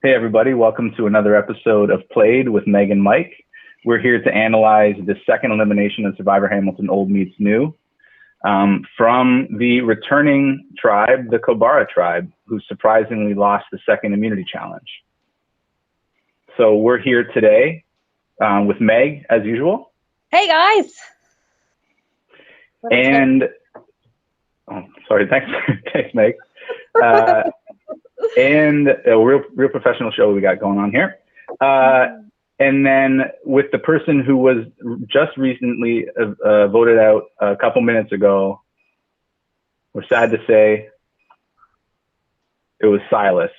Hey everybody, welcome to another episode of Played with Meg Mike. We're here to analyze the second elimination of Survivor Hamilton Old Meets New from the returning tribe, the Kobara Tribe, who surprisingly lost the second immunity challenge. So we're here today with Meg, as usual. Hey guys! And, thanks Meg. And a real professional show we got going on here. And then with the person who was just recently voted out a couple minutes ago, we're sad to say it was Silas.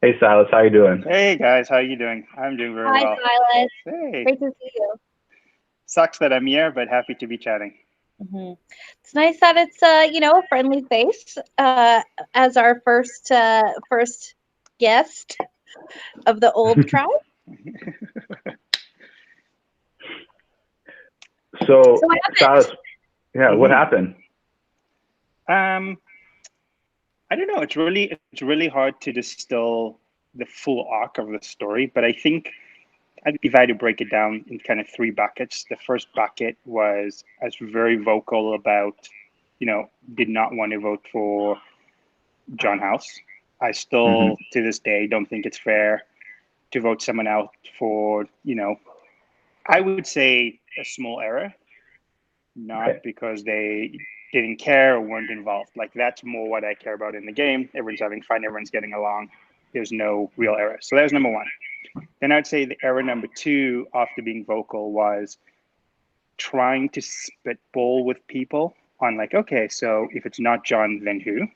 Hey Silas, how you doing? Hey guys, how you doing? I'm doing very well. Hi Silas. Hey. Great to see you. Sucks that I'm here, but happy to be chatting. Mm-hmm. It's nice that it's a friendly face as our first guest of the old tribe. So Silas, what happened? I don't know. It's really hard to distill the full arc of the story, but I think if I had to break it down in kind of three buckets, the first bucket was I was very vocal about, did not want to vote for John House. I still, to this day, don't think it's fair to vote someone out for, I would say a small error, not because they didn't care or weren't involved. Like, that's more what I care about in the game. Everyone's having fun, everyone's getting along. There's no real error. So that was number one. Then I'd say the error number two, after being vocal, was trying to spitball with people on like, okay, so if it's not John, then who?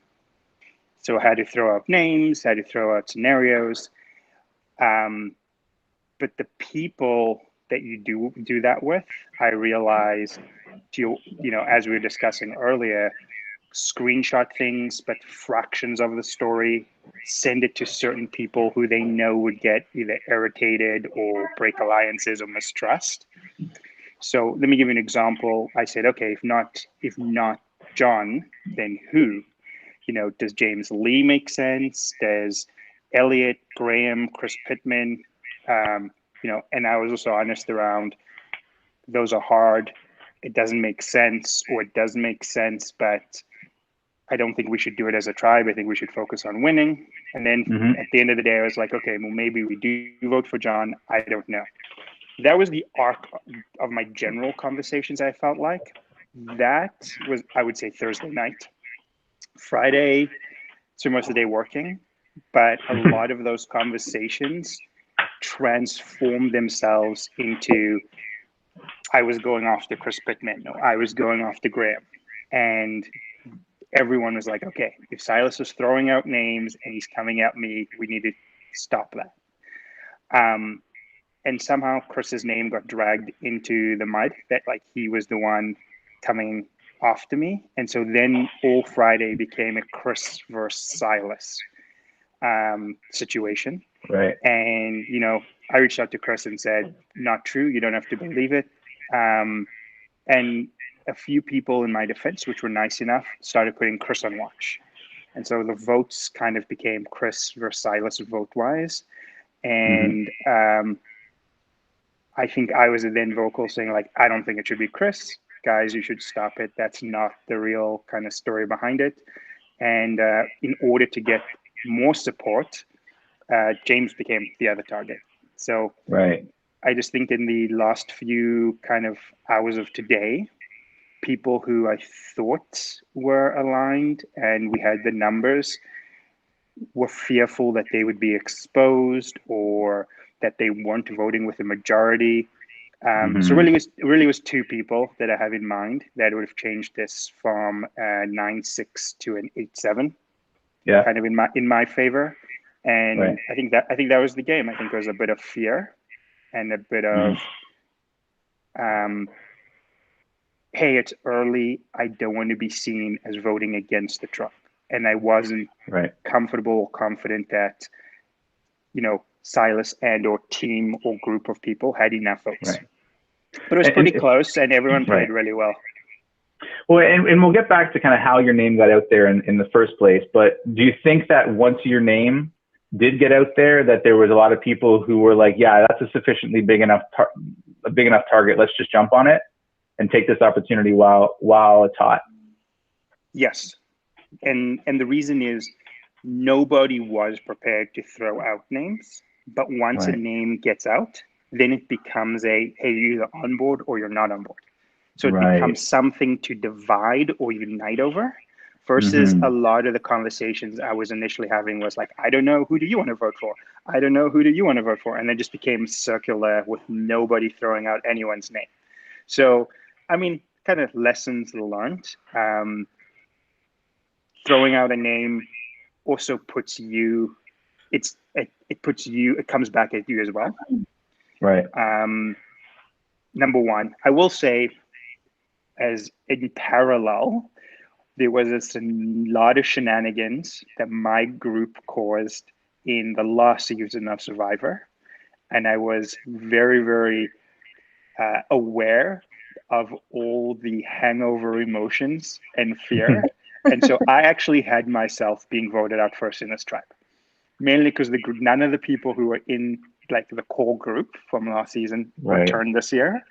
So I had to throw out names, had to throw out scenarios. But the people that you do that with, I realized, as we were discussing earlier, screenshot things, but fractions of the story, send it to certain people who they know would get either irritated or break alliances or mistrust. So let me give you an example. I said, okay, if not John, then who? Does James Lee make sense? Does Elliot, Graham, Chris Pittman? And I was also honest around those are hard. It doesn't make sense, or it does make sense, but I don't think we should do it as a tribe. I think we should focus on winning. And then at the end of the day, I was like, okay, well, maybe we do vote for John. I don't know. That was the arc of my general conversations, I felt like. That was, I would say, Thursday night. Friday, so most of the day working, but a lot of those conversations transformed themselves into, I was going after Chris Pittman, no, I was going after Graham. And everyone was like, okay, if Silas is throwing out names and he's coming at me, we need to stop that. And somehow Chris's name got dragged into the mud, that like he was the one coming after me. And so then all Friday became a Chris versus Silas situation. Right. And, I reached out to Chris and said, not true. You don't have to believe it. And a few people in my defense, which were nice enough, started putting Chris on watch. And so the votes kind of became Chris versus Silas vote-wise. And I think I was then vocal saying, like, I don't think it should be Chris. Guys, you should stop it. That's not the real kind of story behind it. And in order to get more support, James became the other target. So I just think in the last few kind of hours of today, people who I thought were aligned and we had the numbers were fearful that they would be exposed or that they weren't voting with a majority. So really was two people that I have in mind that would have changed this from a 9-6 to an 8-7, kind of in my favor. And I think that was the game. I think there was a bit of fear and a bit of, hey, it's early. I don't want to be seen as voting against the tribe. And I wasn't comfortable or confident that, Silas and or team or group of people had enough votes. But it was pretty close, and everyone played really well. Well, and we'll get back to kind of how your name got out there in the first place. But do you think that once your name did get out there, that there was a lot of people who were like, yeah, that's a sufficiently big enough target. Let's just jump on it and take this opportunity while it's hot. Yes. And the reason is nobody was prepared to throw out names, but once a name gets out, then it becomes hey, you're either on board or you're not on board. So it becomes something to divide or unite over, versus a lot of the conversations I was initially having was like, I don't know, who do you want to vote for? I don't know, who do you want to vote for? And it just became circular with nobody throwing out anyone's name. So, I mean, kind of lessons learned. Throwing out a name also puts you, it comes back at you as well. Right. Number one, I will say, as in parallel, there was a lot of shenanigans that my group caused in the last season of Survivor. And I was very, very aware of all the hangover emotions and fear. And so I actually had myself being voted out first in this tribe, mainly because none of the people who were in like the core group from last season returned this year.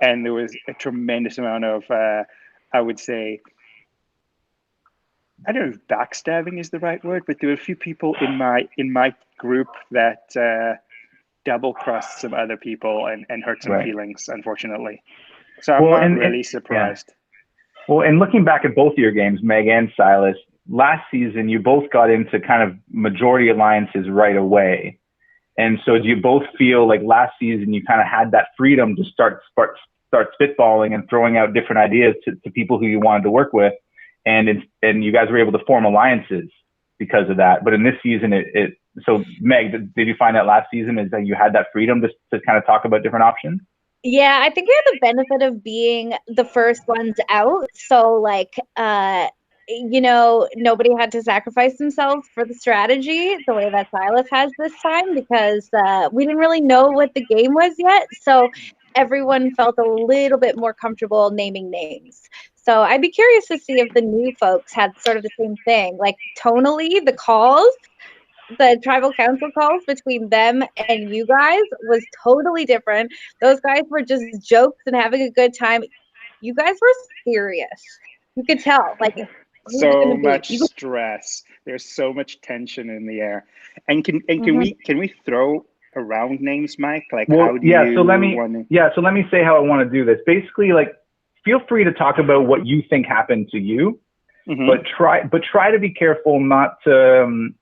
And there was a tremendous amount of, I would say, I don't know if backstabbing is the right word, but there were a few people in my group that double-crossed some other people and hurt some feelings, unfortunately. So I'm not really surprised. Yeah. Well, and looking back at both of your games, Meg and Silas, last season you both got into kind of majority alliances right away. And so do you both feel like last season you kind of had that freedom to start spitballing and throwing out different ideas to people who you wanted to work with, and you guys were able to form alliances because of that? But in this season, so Meg, did you find that last season is that you had that freedom to kind of talk about different options? Yeah, I think we had the benefit of being the first ones out. So like, nobody had to sacrifice themselves for the strategy the way that Silas has this time, because we didn't really know what the game was yet. So everyone felt a little bit more comfortable naming names. So I'd be curious to see if the new folks had sort of the same thing, like tonally, the tribal council calls between them and you guys was totally different. Those guys were just jokes and having a good time. You guys were serious. You could tell, like, so much stress. There's so much tension in the air. And can we throw around names, Mike? Like, how do you so let me say how I want to do this. Basically, like, feel free to talk about what you think happened to you, but try to be careful not to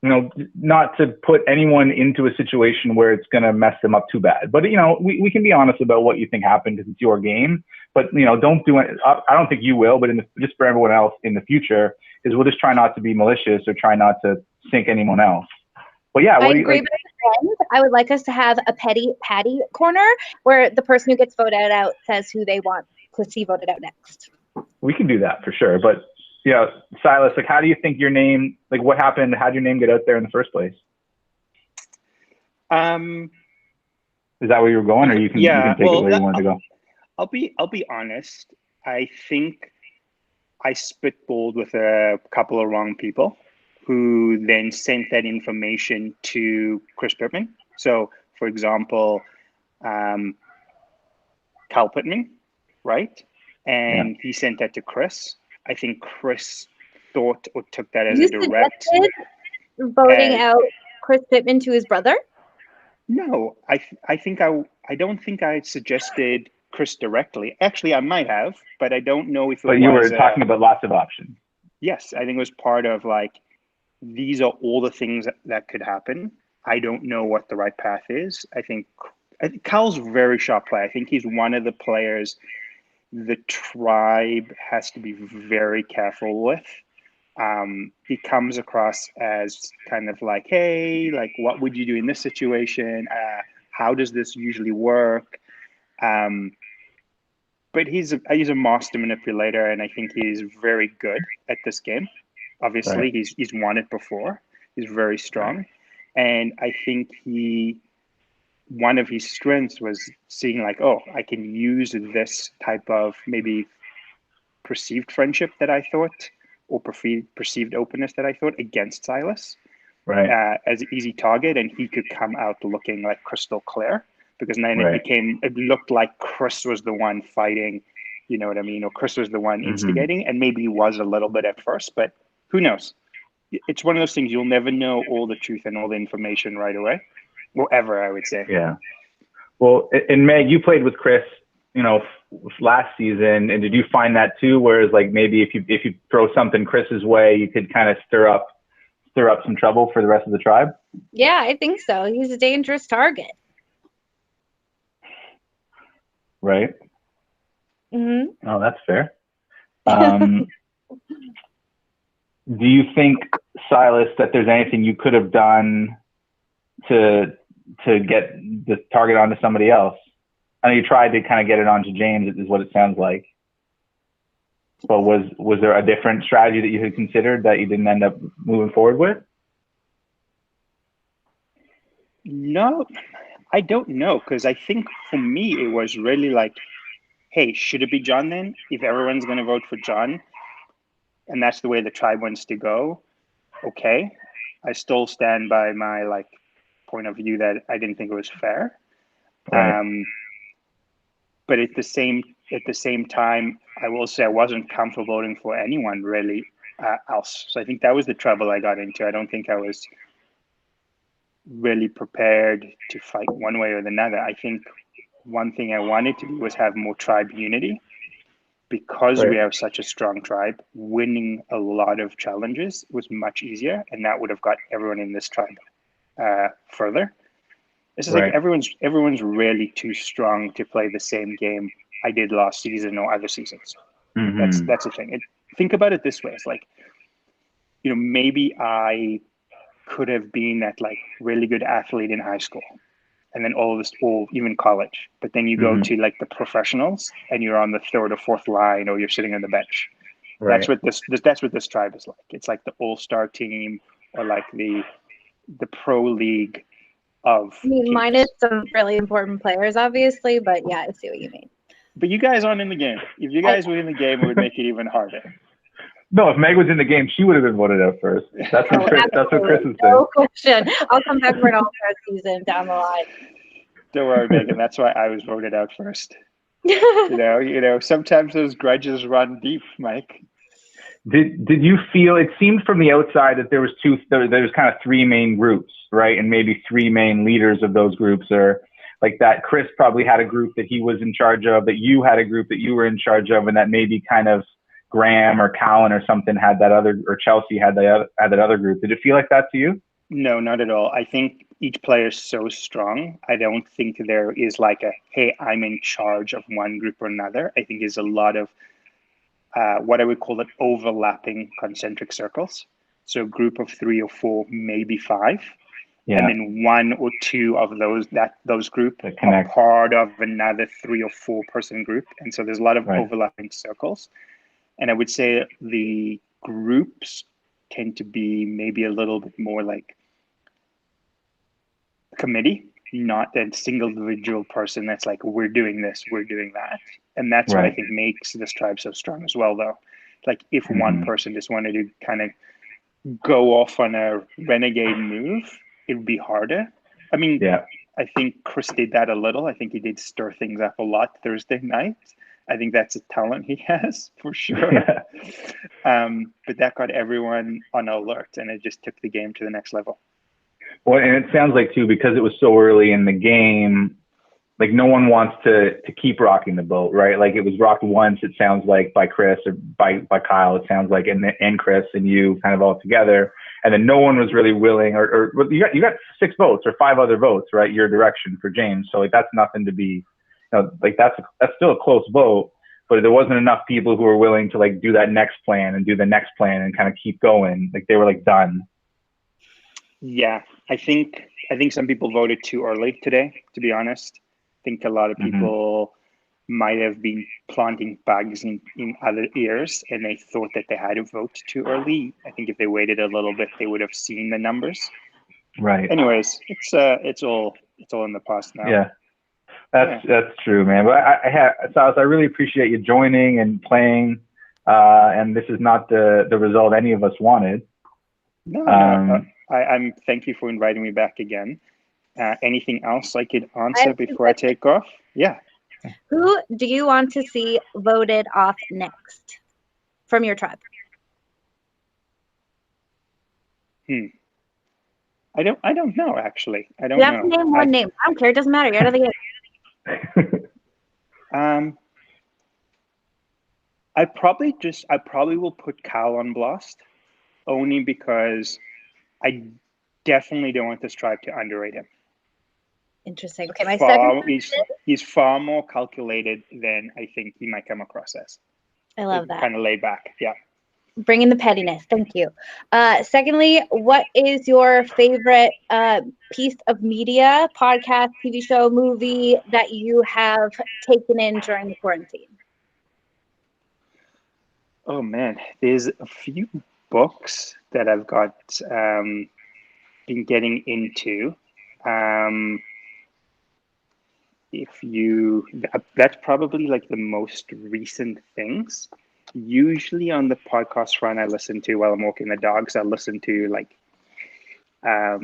not to put anyone into a situation where it's going to mess them up too bad. But, we can be honest about what you think happened because it's your game. But, don't do it. I don't think you will, but just for everyone else in the future, is we'll just try not to be malicious or try not to sink anyone else. But yeah, I agree. But at the end, I would like us to have a petty Patty corner where the person who gets voted out says who they want to see voted out next. We can do that for sure. But yeah, Silas, like, how do you think your name, like, what happened? How did your name get out there in the first place? Is that where you were going, or you can take it where you wanted to go? I'll be honest. I think I spitballed with a couple of wrong people who then sent that information to Chris Pittman. So, for example, Cal Pittman, right? And he sent that to Chris. I think Chris thought or took that as a direct voting out Chris Pittman to his brother. No, I don't think I suggested Chris directly. Actually, I might have, but I don't know if it was. But you were talking about lots of options. Yes, I think it was part of like, these are all the things that could happen. I don't know what the right path is. I think Cal's a very sharp player. I think he's one of the players the tribe has to be very careful with. He comes across as kind of like, hey, like, what would you do in this situation? How does this usually work? But he's a master manipulator, and I think he's very good at this game. Obviously, he's won it before. He's very strong. And I think one of his strengths was seeing like, oh, I can use this type of maybe perceived friendship that I thought, or perceived openness that I thought, against Silas. as an easy target, and he could come out looking like crystal clear, because then it looked like Chris was the one fighting, you know what I mean? Or Chris was the one instigating, and maybe he was a little bit at first, but who knows? It's one of those things, you'll never know all the truth and all the information right away, or ever, I would say. Yeah. Well, and Meg, you played with Chris, you know, last season, and did you find that too? Whereas, like, maybe if you throw something Chris's way, you could kind of stir up some trouble for the rest of the tribe? Yeah, I think so. He's a dangerous target. Right. Mm-hmm. Oh, that's fair. Do you think, Silas, that there's anything you could have done to get the target onto somebody else? I know you tried to kind of get it onto James, is what it sounds like. But was there a different strategy that you had considered that you didn't end up moving forward with? No, I don't know, because I think for me it was really like, hey, should it be John then? If everyone's going to vote for John, and that's the way the tribe wants to go, okay. I still stand by my point of view that I didn't think it was fair. Right. But at the same time, I will say I wasn't comfortable voting for anyone really else. So I think that was the trouble I got into. I don't think I was really prepared to fight one way or another. I think one thing I wanted to do was have more tribe unity, because we have such a strong tribe. Winning a lot of challenges was much easier, and that would have got everyone in this tribe further. It's just like everyone's really too strong to play the same game I did last season or other seasons. Mm-hmm. That's the thing. Think about it this way. It's like, you know, maybe I could have been that really good athlete in high school, and then or even college. But then you go to the professionals, and you're on the third or fourth line, or you're sitting on the bench. Right. That's what this tribe is like. It's like the all-star team, or like the pro league of. I mean, minus some really important players, obviously, but yeah, I see what you mean. But you guys aren't in the game. If you guys were in the game, it would make it even harder. No, if Meg was in the game, she would have been voted out first. That's what Chris is saying. No question. I'll come back for an all-star season down the line. Don't worry, Megan. That's why I was voted out first. You know. Sometimes those grudges run deep, Mike. Did you feel? It seemed from the outside that there was kind of three main groups, right? And maybe three main leaders of those groups, or like that. Chris probably had a group that he was in charge of. That you had a group that you were in charge of, and that maybe kind of Graham or Colin or something had that other, or Chelsea had that other group. Did it feel like that to you? No, not at all. I think each player is so strong. I don't think there is like a, hey, I'm in charge of one group or another. I think there's a lot of what I would call it overlapping concentric circles. So a group of 3 or 4, maybe 5. Yeah. And then 1 or 2 of those group are part of another 3 or 4 person group. And so there's a lot of overlapping circles. And I would say the groups tend to be maybe a little bit more like a committee, not a single individual person that's like, we're doing this, we're doing that. And that's what I think makes this tribe so strong as well, though. Like if one person just wanted to kind of go off on a renegade move, it would be harder. I mean, I think Chris did that a little. I think he did stir things up a lot Thursday night. I think that's a talent he has for sure. But that got everyone on alert, and it just took the game to the next level. Well, and it sounds like too, because it was so early in the game, like no one wants to keep rocking the boat, right? Like it was rocked once, it sounds like, by Chris or by Kyle, it sounds like, and Chris and you kind of all together. And then no one was really willing, or you got 6 votes or 5 other votes, right? Your direction for James. So like that's nothing to be, like that's still a close vote, but there wasn't enough people who were willing to like do that next plan and do the next plan and kind of keep going. Like they were like done. Yeah, I think some people voted too early today, to be honest. I think a lot of people might have been planting bugs in other ears, and they thought that they had to vote too early. I think if they waited a little bit, they would have seen the numbers. Right. Anyways, it's all in the past now. Yeah. That's true, man. But Silas, I really appreciate you joining and playing. And this is not the result any of us wanted. No, I'm thank you for inviting me back again. Anything else I could answer before I take off? Yeah. Who do you want to see voted off next from your tribe? I don't know, actually. I don't You have know. to name one name. I don't care. It doesn't matter. You're out of the game. I probably will put Cal on blast, only because I definitely don't want this tribe to underrate him. Interesting. Okay, my second. He's far more calculated than I think he might come across as. I love that. Kind of laid back. Yeah. Bring in the pettiness. Thank you. Secondly, what is your favorite piece of media, podcast, TV show, movie that you have taken in during the quarantine? Oh man, there's a few books that I've got been getting into. That's probably like the most recent things. Usually on the podcast run I listen to while I'm walking the dogs, I listen to like a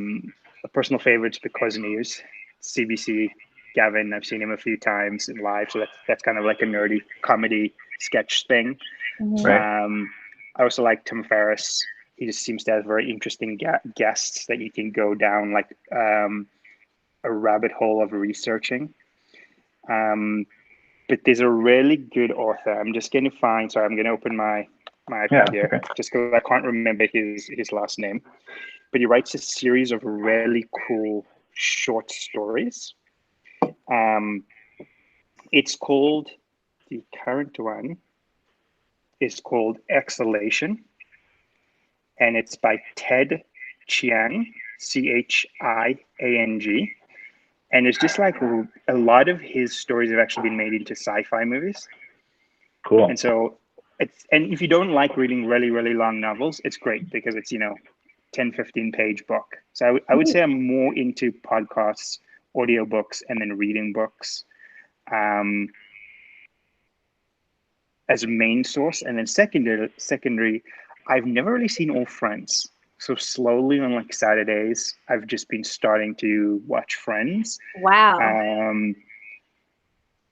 personal favorites because news, CBC, Gavin. I've seen him a few times in live, so that's kind of like a nerdy comedy sketch thing. Right. I also like Tim Ferriss. He just seems to have very interesting guests that you can go down like a rabbit hole of researching. But there's a really good author. I'm just going to find. Sorry, I'm going to open my iPad here, okay, just because I can't remember his last name. But he writes a series of really cool short stories. It's called, the current one is called Exhalation, and it's by Ted Chiang, Chiang. And it's just like a lot of his stories have actually been made into sci-fi movies. Cool. And so and if you don't like reading really, really long novels, it's great because it's, 10, 15 page book. So I would say I'm more into podcasts, audiobooks, and then reading books as a main source. And then secondary, I've never really seen All Friends. So slowly on like Saturdays, I've just been starting to watch Friends. Wow.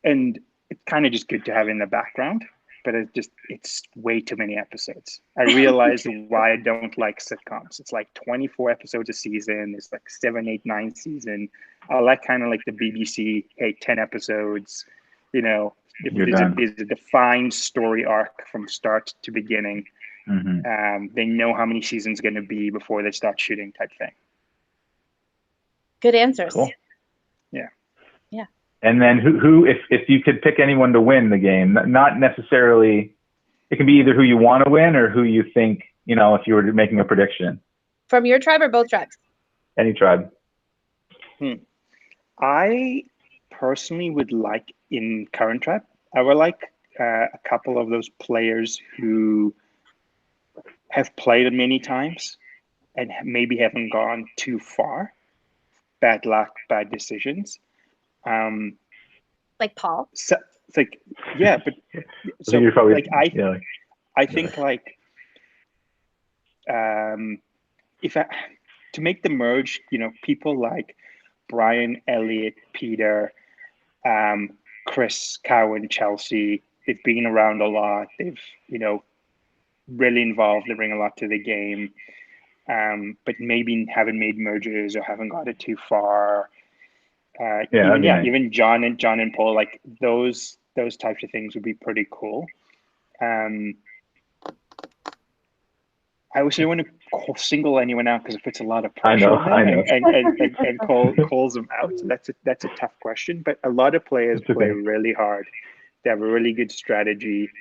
And it's kind of just good to have in the background, but it's way too many episodes. I realized why I don't like sitcoms. It's like 24 episodes a season. It's like 7, 8, 9 season. I like kind of like the BBC, 10 episodes, there's a defined story arc from start to beginning. Mm-hmm. They know how many seasons going to be before they start shooting type thing. Good answers. Cool. Yeah. Yeah. And then who if you could pick anyone to win the game, not necessarily, it can be either who you want to win or who you think, if you were making a prediction. From your tribe or both tribes? Any tribe. I personally would like, in current tribe, I would like a couple of those players who have played many times and maybe haven't gone too far. Bad luck, bad decisions. Like Paul. So it's like, yeah, but so probably, like I think like to make the merge, people like Brian, Elliot, Peter, Chris, Cowan, Chelsea, they've been around a lot. They've, really involved. They bring a lot to the game, but maybe haven't made mergers or haven't got it too far. Even John and Paul, like those types of things would be pretty cool. I wish I don't want to single anyone out because it puts a lot of pressure on them and calls them out. That's a tough question, but a lot of players play really hard. They have a really good strategy.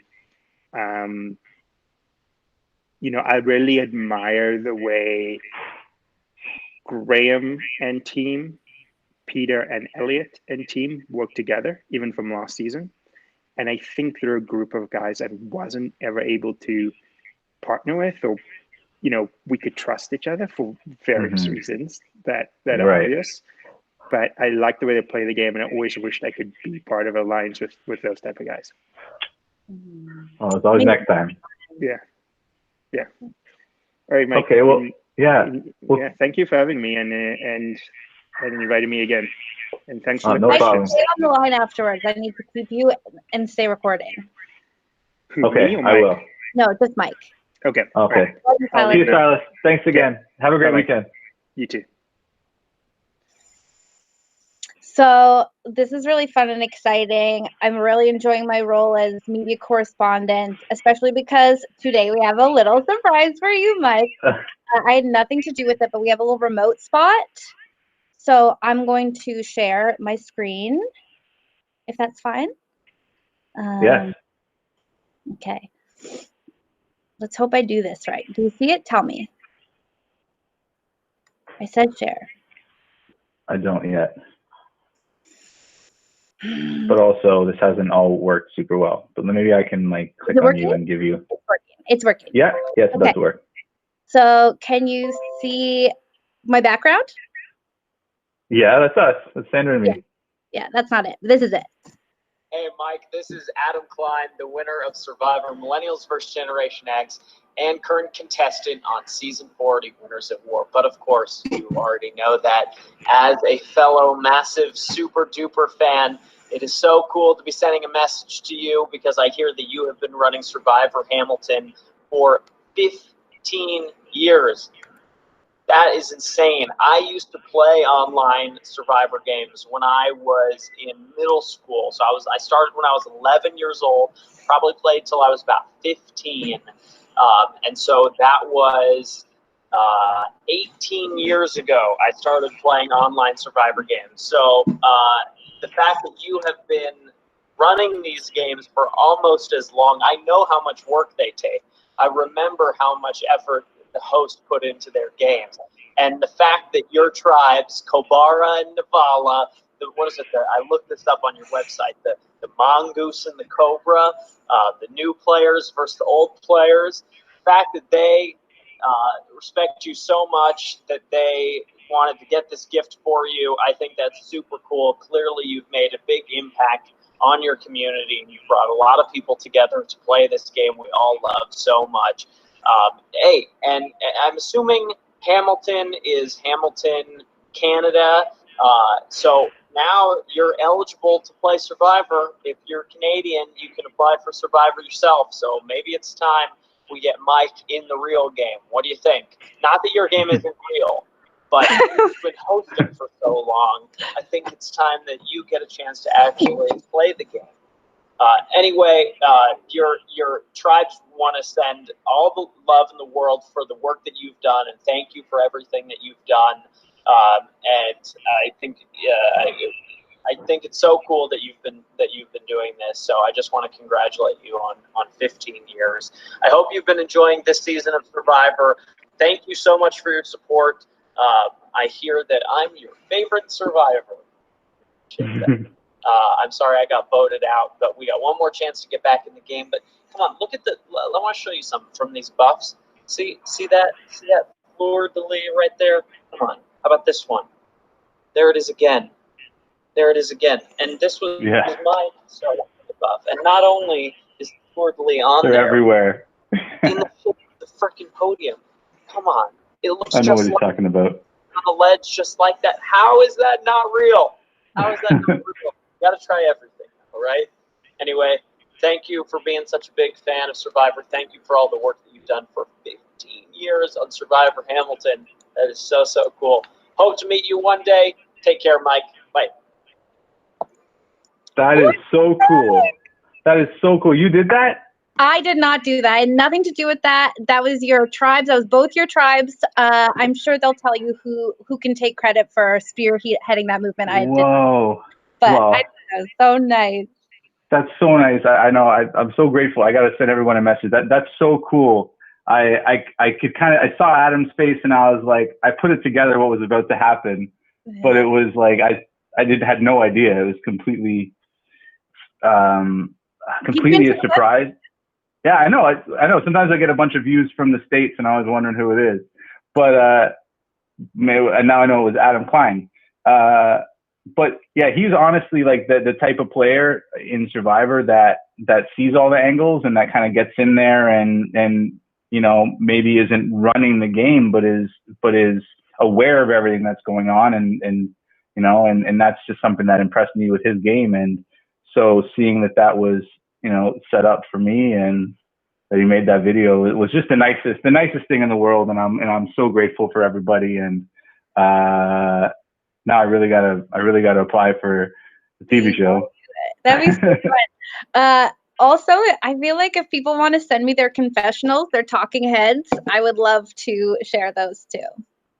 I really admire the way Graham and team, Peter and Elliot and team work together, even from last season. And I think they're a group of guys that wasn't ever able to partner with, or we could trust each other for various reasons that are obvious. But I like the way they play the game, and I always wished I could be part of alliance with those type of guys. Oh, it's always next time. Yeah. All right, Mike. Okay, well, Yeah. Well, Yeah. Thank you for having me and inviting me again. And thanks for the no questions. problem. Stay on the line afterwards. I need to keep you and stay recording. Who, Okay, me or I Mike? will. No, just Mike. Okay. Okay. Love you, I'll Silas. See leave you, now. Silas. Thanks again. Have a great Bye-bye. weekend. You too. So this is really fun and exciting. I'm really enjoying my role as media correspondent, especially because today we have a little surprise for you, Mike. I had nothing to do with it, but we have a little remote spot. So I'm going to share my screen, if that's fine. Yes. Okay. Let's hope I do this right. Do you see it? Tell me. I said share. I don't yet. But also, this hasn't all worked super well. But maybe I can like click on you and give you. It's working. It's working. Yeah. Yes, it's about to work. So can you see my background? Yeah, that's us. That's Sandra and me. Yeah, that's not it. This is it. Hey, Mike, this is Adam Klein, the winner of Survivor Millennials vs. Generation X and current contestant on Season 40, Winners at War. But of course, you already know that as a fellow massive super duper fan, it is so cool to be sending a message to you because I hear that you have been running Survivor Hamilton for 15 years. That is insane. I used to play online Survivor games when I was in middle school. So I started when I was 11 years old, probably played till I was about 15. And so that was 18 years ago I started playing online Survivor games. So the fact that you have been running these games for almost as long, I know how much work they take. I remember how much effort the host put into their games. And the fact that your tribes, Kobara and Navala, I looked this up on your website, the mongoose and the cobra, the new players versus the old players, the fact that they respect you so much that they wanted to get this gift for you, I think that's super cool. Clearly, you've made a big impact on your community, and you brought a lot of people together to play this game we all love so much. Hey, and I'm assuming Hamilton is Hamilton, Canada. So now you're eligible to play Survivor. If you're Canadian, you can apply for Survivor yourself. So maybe it's time we get Mike in the real game. What do you think? Not that your game isn't real, but you've been hosting for so long. I think it's time that you get a chance to actually play the game. Anyway, your tribes want to send all the love in the world for the work that you've done, and thank you for everything that you've done. And I think it's so cool that you've been doing this. So I just want to congratulate you on 15 years. I hope you've been enjoying this season of Survivor. Thank you so much for your support. I hear that I'm your favorite Survivor. I'm sorry I got voted out, but we got one more chance to get back in the game. But come on, look at I want to show you something from these buffs. See that? See that fleur-de-lis right there? Come on. How about this one? There it is again. There it is again. And this was my buff. And not only is fleur-de-lis on They're there, everywhere. in the freaking podium. Come on. It looks I know just what he's talking about. on the ledge, just like that. How is that not real? How is that not real? You got to try everything, all right? Anyway, thank you for being such a big fan of Survivor. Thank you for all the work that you've done for 15 years on Survivor Hamilton. That is so, so cool. Hope to meet you one day. Take care, Mike. Bye. That is so cool. That is so cool. You did that? I did not do that. I had nothing to do with that. That was your tribes. That was both your tribes. I'm sure they'll tell you who can take credit for spearheading that movement. I did. Whoa. But Wow. that was so nice. That's so nice. I know. I'm so grateful. I got to send everyone a message. That's so cool. I could I saw Adam's face and I was like, I put it together what was about to happen, but it was like I had no idea. It was completely a surprise. Yeah, I know. I know. Sometimes I get a bunch of views from the States and I was wondering who it is, but and now I know it was Adam Klein. But yeah, he's honestly like the type of player in Survivor that sees all the angles and that kind of gets in there and maybe isn't running the game, but is aware of everything that's going on, and that's just something that impressed me with his game. And so seeing that was set up for me, and that he made that video, it was just the nicest thing in the world, and I'm so grateful for everybody. And now I really gotta apply for the TV show. That'd be so fun. Also, I feel like if people want to send me their confessionals, their talking heads, I would love to share those too.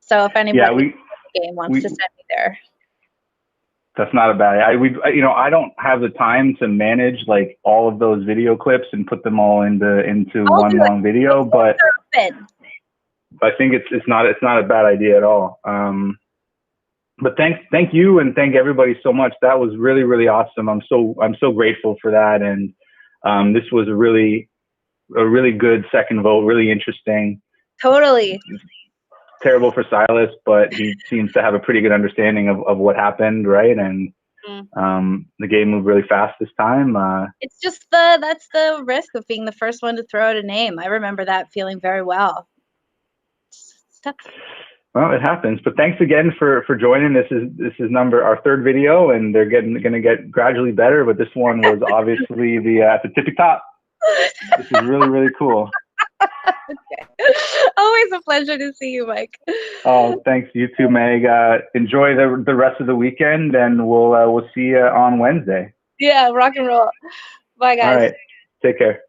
So if anybody in the game wants to send me there. That's not a bad idea. I don't have the time to manage like all of those video clips and put them all into one long video, but I think it's not a bad idea at all. But thank you, and thank everybody so much. That was really, really awesome. I'm so grateful for that. And this was a really good second vote, really interesting. Totally. Terrible for Silas, but he seems to have a pretty good understanding of what happened, right? And the game moved really fast this time. It's just that's the risk of being the first one to throw out a name. I remember that feeling very well. Well, it happens. But thanks again for joining. This is our third video, and they're going to get gradually better. But this one was obviously at the tippy top. This is really, really cool. Okay. Always a pleasure to see you, Mike. Oh, thanks. You too, Meg. Enjoy the rest of the weekend, and we'll see you on Wednesday. Yeah, rock and roll. Bye, guys. All right. Take care.